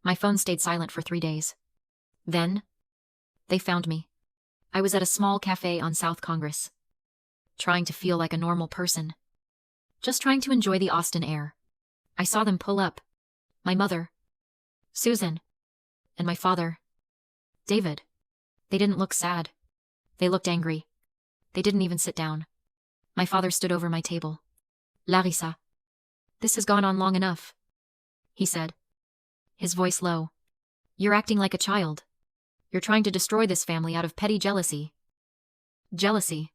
My phone stayed silent for 3 days. Then, they found me. I was at a small cafe on South Congress, trying to feel like a normal person. Just trying to enjoy the Austin air. I saw them pull up. My mother, Susan, and my father, David. They didn't look sad. They looked angry. They didn't even sit down. My father stood over my table. Larissa, this has gone on long enough, he said, his voice low. You're acting like a child. You're trying to destroy this family out of petty jealousy. Jealousy.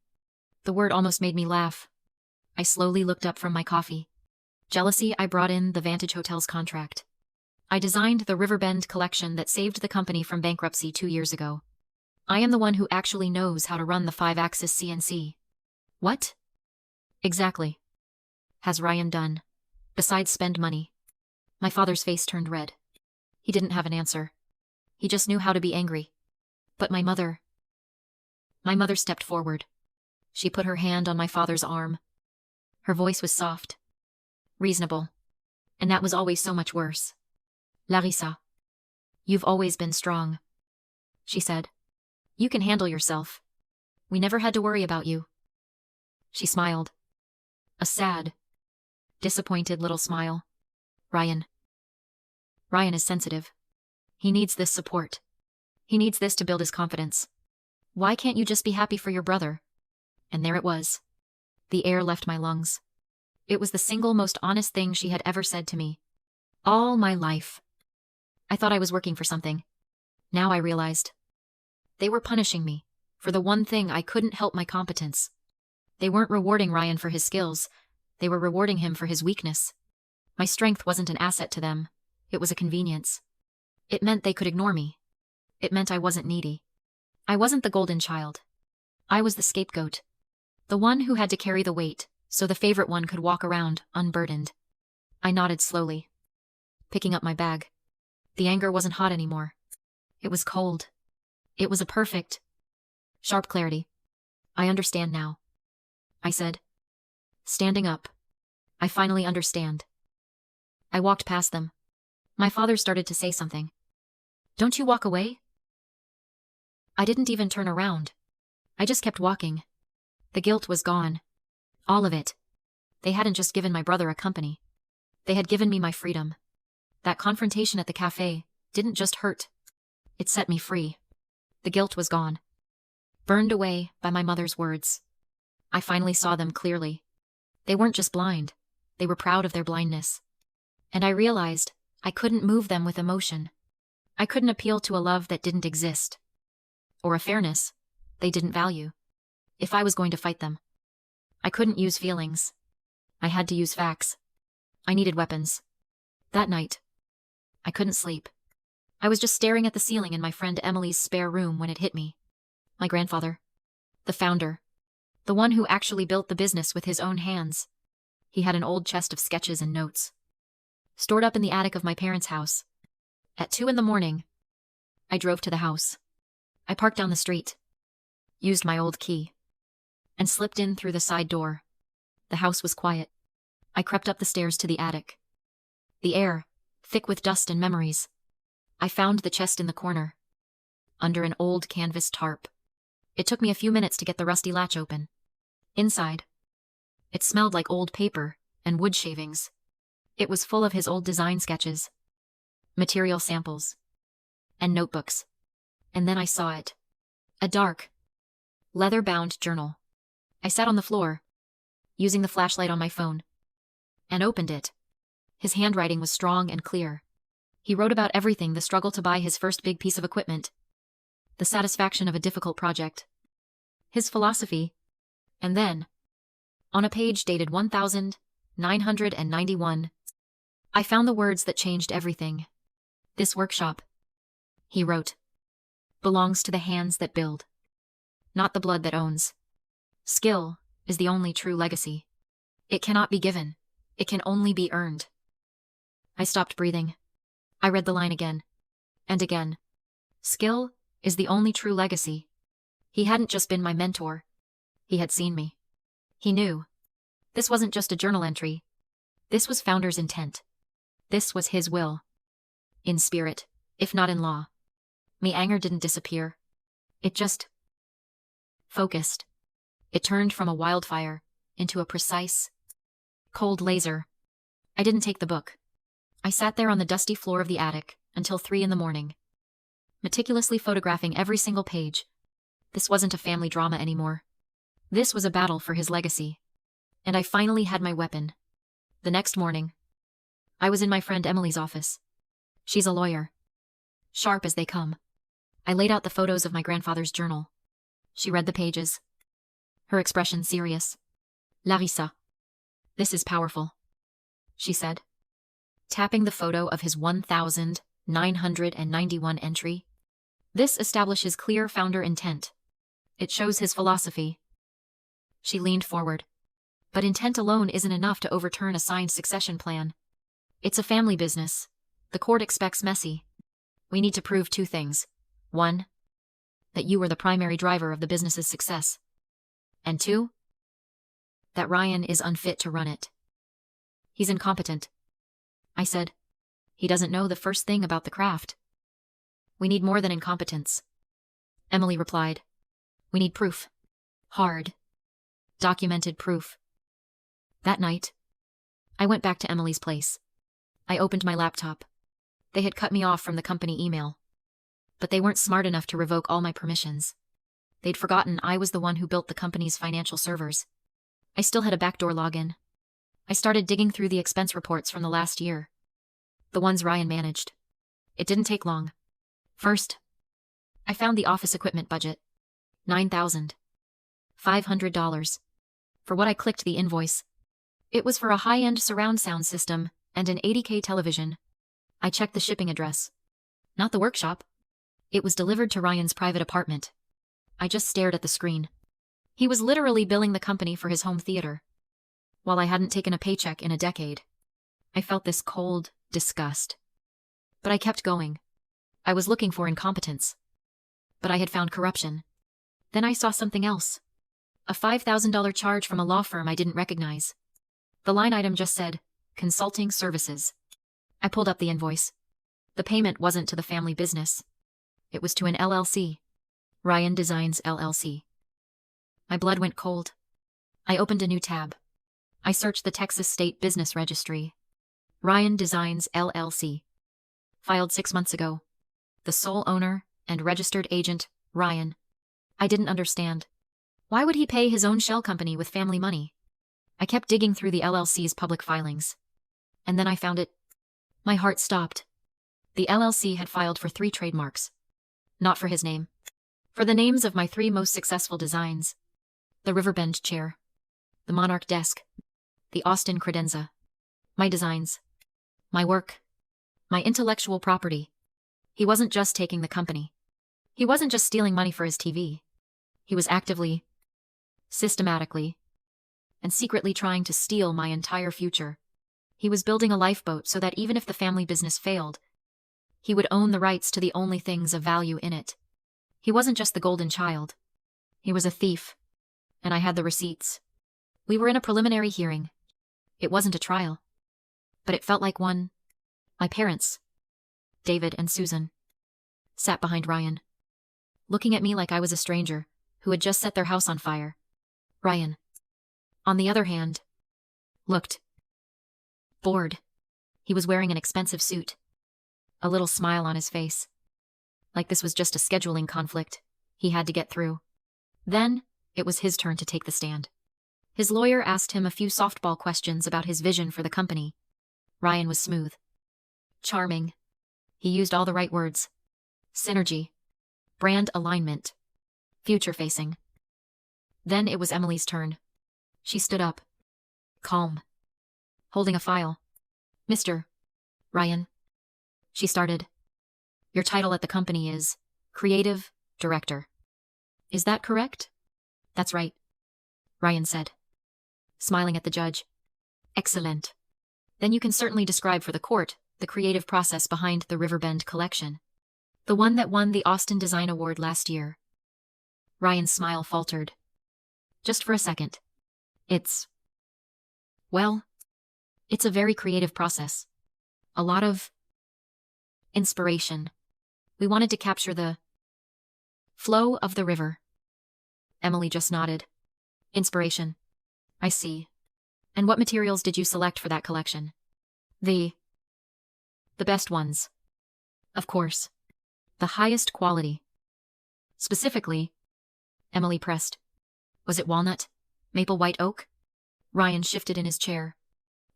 The word almost made me laugh. I slowly looked up from my coffee. Jealousy. I brought in the Vantage Hotel's contract. I designed the Riverbend collection that saved the company from bankruptcy 2 years ago. I am the one who actually knows how to run the 5-axis CNC. What? Exactly. Has Ryan done, besides spend money? My father's face turned red. He didn't have an answer. He just knew how to be angry. But my mother stepped forward. She put her hand on my father's arm. Her voice was soft, reasonable, and that was always so much worse. Larissa, you've always been strong, she said. You can handle yourself. We never had to worry about you. She smiled. A sad, disappointed little smile. Ryan is sensitive. He needs this support. He needs this to build his confidence. Why can't you just be happy for your brother? And there it was. The air left my lungs. It was the single most honest thing she had ever said to me. All my life. I thought I was working for something. Now I realized. They were punishing me for the one thing I couldn't help, my competence. They weren't rewarding Ryan for his skills. They were rewarding him for his weakness. My strength wasn't an asset to them. It was a convenience. It meant they could ignore me. It meant I wasn't needy. I wasn't the golden child. I was the scapegoat. The one who had to carry the weight so the favorite one could walk around unburdened. I nodded slowly, picking up my bag. The anger wasn't hot anymore. It was cold. It was a perfect, sharp clarity. I understand now, I said, standing up. I finally understand. I walked past them. My father started to say something. Don't you walk away? I didn't even turn around. I just kept walking. The guilt was gone. All of it. They hadn't just given my brother a company. They had given me my freedom. That confrontation at the cafe didn't just hurt. It set me free. The guilt was gone. Burned away by my mother's words. I finally saw them clearly. They weren't just blind. They were proud of their blindness. And I realized I couldn't move them with emotion. I couldn't appeal to a love that didn't exist. Or a fairness they didn't value. If I was going to fight them, I couldn't use feelings. I had to use facts. I needed weapons. That night, I couldn't sleep. I was just staring at the ceiling in my friend Emily's spare room when it hit me. My grandfather, the founder, the one who actually built the business with his own hands. He had an old chest of sketches and notes, stored up in the attic of my parents' house. At 2 a.m, I drove to the house. I parked down the street, used my old key, and slipped in through the side door. The house was quiet. I crept up the stairs to the attic. The air, thick with dust and memories. I found the chest in the corner, under an old canvas tarp. It took me a few minutes to get the rusty latch open. Inside, it smelled like old paper and wood shavings. It was full of his old design sketches, material samples, and notebooks. And then I saw it. A dark, leather-bound journal. I sat on the floor, using the flashlight on my phone, and opened it. His handwriting was strong and clear. He wrote about everything: the struggle to buy his first big piece of equipment, the satisfaction of a difficult project, his philosophy, and then, on a page dated 1991, I found the words that changed everything. This workshop, he wrote, belongs to the hands that build, not the blood that owns. Skill is the only true legacy. It cannot be given. It can only be earned. I stopped breathing. I read the line again and again. Skill is the only true legacy. He hadn't just been my mentor. He had seen me. He knew. This wasn't just a journal entry. This was Founder's intent. This was his will. In spirit, if not in law. My anger didn't disappear. It just focused. It turned from a wildfire into a precise, cold laser. I didn't take the book. I sat there on the dusty floor of the attic until 3 a.m, meticulously photographing every single page. This wasn't a family drama anymore. This was a battle for his legacy. And I finally had my weapon. The next morning, I was in my friend Emily's office. She's a lawyer. Sharp as they come. I laid out the photos of my grandfather's journal. She read the pages. Her expression serious. Larissa. This is powerful, she said, tapping the photo of his 1991 entry. This establishes clear founder intent. It shows his philosophy. She leaned forward. But intent alone isn't enough to overturn a signed succession plan. It's a family business. The court expects messy. We need to prove 2 things. 1, that you were the primary driver of the business's success. And 2, that Ryan is unfit to run it. He's incompetent, I said. He doesn't know the first thing about the craft. We need more than incompetence, Emily replied. We need proof. Hard, documented proof. That night, I went back to Emily's place. I opened my laptop. They had cut me off from the company email. But they weren't smart enough to revoke all my permissions. They'd forgotten I was the one who built the company's financial servers. I still had a backdoor login. I started digging through the expense reports from the last year. The ones Ryan managed. It didn't take long. First, I found the office equipment budget. $9,500. For what I clicked the invoice. It was for a high-end surround sound system and an 80K television. I checked the shipping address. Not the workshop. It was delivered to Ryan's private apartment. I just stared at the screen. He was literally billing the company for his home theater. While I hadn't taken a paycheck in a decade, I felt this cold disgust. But I kept going. I was looking for incompetence. But I had found corruption. Then I saw something else. A $5,000 charge from a law firm I didn't recognize. The line item just said, consulting services. I pulled up the invoice. The payment wasn't to the family business. It was to an LLC. Ryan Designs LLC. My blood went cold. I opened a new tab. I searched the Texas State Business Registry. Ryan Designs LLC. Filed 6 months ago. The sole owner and registered agent, Ryan. I didn't understand. Why would he pay his own shell company with family money? I kept digging through the LLC's public filings. And then I found it. My heart stopped. The LLC had filed for 3 trademarks. Not for his name. For the names of my 3 most successful designs. The Riverbend chair. The Monarch desk. The Austin credenza. My designs. My work. My intellectual property. He wasn't just taking the company. He wasn't just stealing money for his TV. He was actively, systematically, and secretly trying to steal my entire future. He was building a lifeboat so that even if the family business failed, he would own the rights to the only things of value in it. He wasn't just the golden child. He was a thief. And I had the receipts. We were in a preliminary hearing. It wasn't a trial. But it felt like one. My parents, David and Susan, sat behind Ryan, looking at me like I was a stranger who had just set their house on fire. Ryan, on the other hand, looked bored. He was wearing an expensive suit. A little smile on his face. Like this was just a scheduling conflict he had to get through. Then, it was his turn to take the stand. His lawyer asked him a few softball questions about his vision for the company. Ryan was smooth. Charming. He used all the right words. Synergy. Brand alignment. Future-facing. Then it was Emily's turn. She stood up. Calm. Holding a file. Mr. Ryan. She started. Your title at the company is Creative Director. Is that correct? That's right, Ryan said, smiling at the judge. Excellent. Then you can certainly describe for the court the creative process behind the Riverbend collection. The one that won the Austin Design Award last year. Ryan's smile faltered. Just for a second. Well, it's a very creative process. A lot of Inspiration. We wanted to capture the flow of the river. Emily just nodded. Inspiration. I see. And what materials did you select for that collection? The best ones. Of course. The highest quality. Specifically, Emily pressed. Was it walnut? Maple white oak? Ryan shifted in his chair.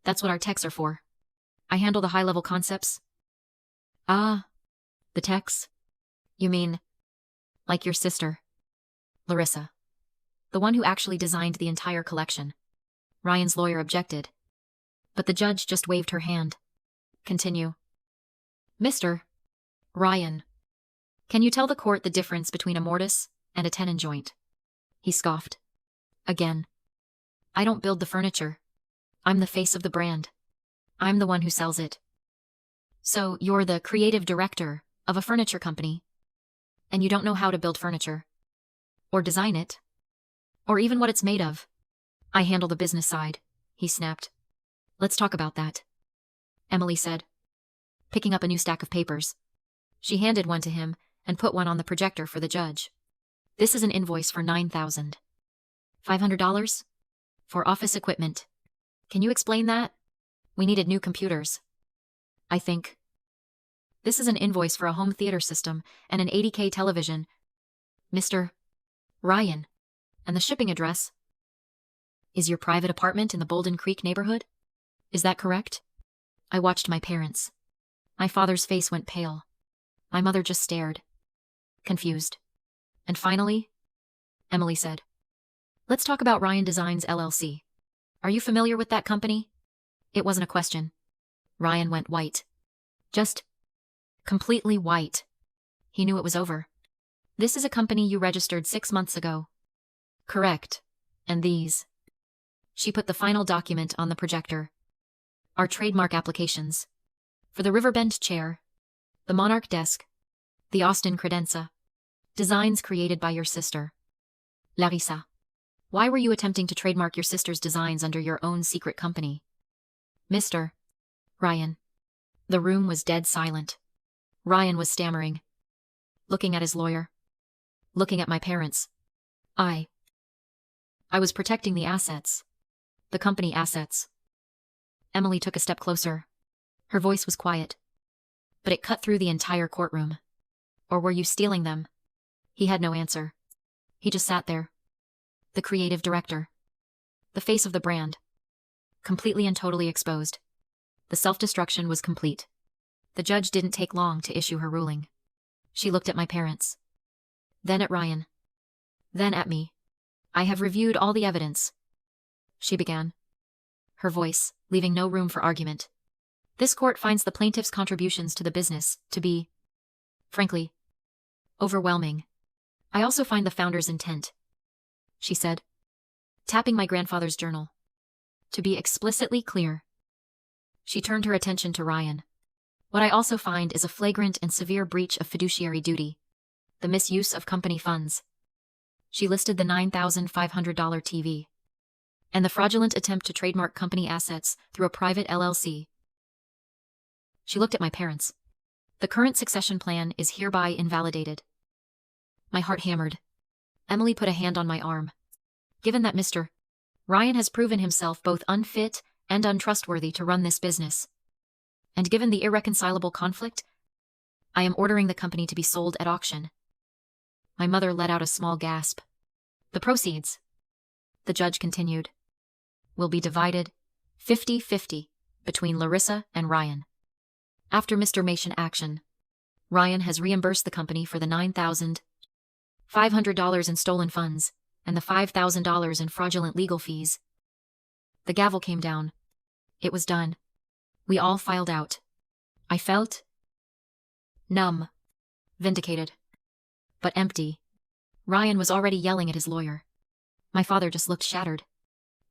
That's what our techs are for. I handle the high-level concepts. Ah, the techs? You mean, like your sister, Larissa. The one who actually designed the entire collection. Ryan's lawyer objected. But the judge just waved her hand. Continue. Mr. Ryan, can you tell the court the difference between a mortise and a tenon joint? He scoffed. Again. I don't build the furniture. I'm the face of the brand. I'm the one who sells it. So you're the creative director of a furniture company, and you don't know how to build furniture, or design it, or even what it's made of. I handle the business side, he snapped. Let's talk about that, Emily said, picking up a new stack of papers. She handed one to him and put one on the projector for the judge. This is an invoice for $9,500 for office equipment. Can you explain that? We needed new computers. I think. This is an invoice for a home theater system and an 80K television. Mr. Ryan. And the shipping address is your private apartment in the Bolden Creek neighborhood? Is that correct? I watched my parents. My father's face went pale. My mother just stared, confused. And finally, Emily said, let's talk about Ryan Designs LLC. Are you familiar with that company? It wasn't a question. Ryan went white. Just completely white. He knew it was over. This is a company you registered 6 months ago. Correct. And these. She put the final document on the projector. Our trademark applications. For the Riverbend chair, the Monarch desk, the Austin credenza. Designs created by your sister, Larissa. Why were you attempting to trademark your sister's designs under your own secret company? Mr. Ryan. The room was dead silent. Ryan was stammering, looking at his lawyer, looking at my parents. I was protecting the assets, the company assets. Emily took a step closer. Her voice was quiet, but it cut through the entire courtroom. Or were you stealing them? He had no answer. He just sat there. The creative director. The face of the brand. Completely and totally exposed. The self-destruction was complete. The judge didn't take long to issue her ruling. She looked at my parents. Then at Ryan. Then at me. I have reviewed all the evidence, she began. Her voice, leaving no room for argument. This court finds the plaintiff's contributions to the business to be, frankly, overwhelming. I also find the founder's intent, she said, tapping my grandfather's journal. To be explicitly clear. She turned her attention to Ryan. What I also find is a flagrant and severe breach of fiduciary duty. The misuse of company funds. She listed the $9,500 TV. And the fraudulent attempt to trademark company assets through a private LLC. She looked at my parents. The current succession plan is hereby invalidated. My heart hammered. Emily put a hand on my arm. Given that Mr. Ryan has proven himself both unfit and untrustworthy to run this business, and given the irreconcilable conflict, I am ordering the company to be sold at auction. My mother let out a small gasp. The proceeds, the judge continued, will be divided 50-50 between Larissa and Ryan. After Mr. Mason action, Ryan has reimbursed the company for the $9,500 in stolen funds and the $5,000 in fraudulent legal fees. The gavel came down. It was done. We all filed out. I felt numb, vindicated, but empty. Ryan was already yelling at his lawyer. My father just looked shattered.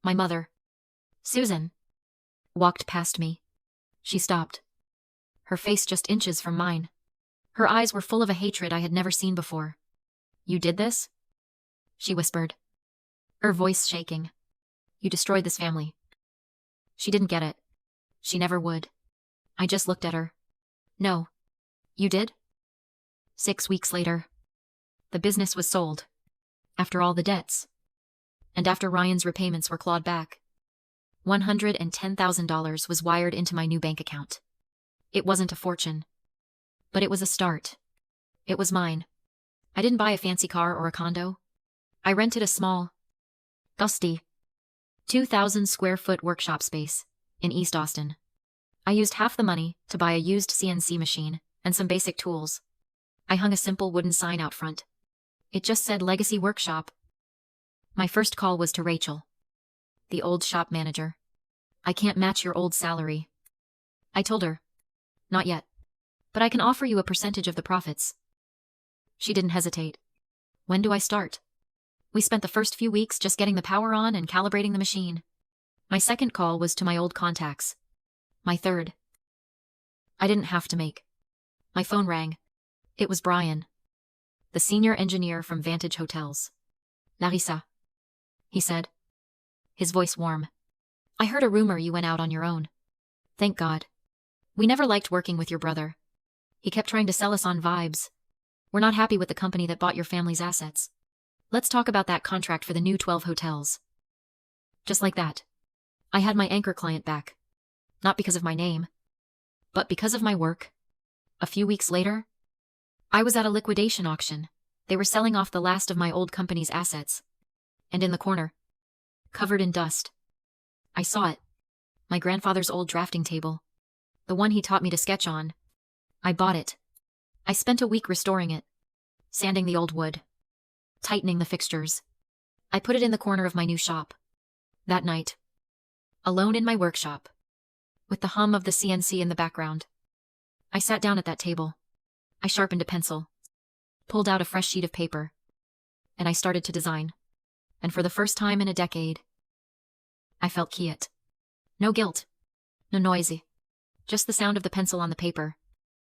My mother, Susan, walked past me. She stopped. Her face just inches from mine. Her eyes were full of a hatred I had never seen before. You did this? She whispered, her voice shaking. You destroyed this family. She didn't get it. She never would. I just looked at her. No. You did? 6 weeks later. The business was sold. After all the debts. And after Ryan's repayments were clawed back. $110,000 was wired into my new bank account. It wasn't a fortune. But it was a start. It was mine. I didn't buy a fancy car or a condo. I rented a small, dusty, 2,000 square foot workshop space in East Austin. I used half the money to buy a used CNC machine and some basic tools. I hung a simple wooden sign out front. It just said Legacy Workshop. My first call was to Rachel, the old shop manager. I can't match your old salary. I told her, not yet, but I can offer you a percentage of the profits. She didn't hesitate. When do I start? We spent the first few weeks just getting the power on and calibrating the machine. My second call was to my old contacts. My third. I didn't have to make. My phone rang. It was Brian, the senior engineer from Vantage Hotels. Larissa, he said, his voice warm. I heard a rumor you went out on your own. Thank God. We never liked working with your brother. He kept trying to sell us on vibes. We're not happy with the company that bought your family's assets. Let's talk about that contract for the new 12 hotels. Just like that. I had my anchor client back. Not because of my name, but because of my work. A few weeks later, I was at a liquidation auction. They were selling off the last of my old company's assets. And in the corner, covered in dust, I saw it. My grandfather's old drafting table. The one he taught me to sketch on. I bought it. I spent a week restoring it, sanding the old wood, tightening the fixtures. I put it in the corner of my new shop. That night, alone in my workshop, with the hum of the CNC in the background, I sat down at that table. I sharpened a pencil, pulled out a fresh sheet of paper, and I started to design. And for the first time in a decade, I felt quiet. No guilt. No noisy. Just the sound of the pencil on the paper.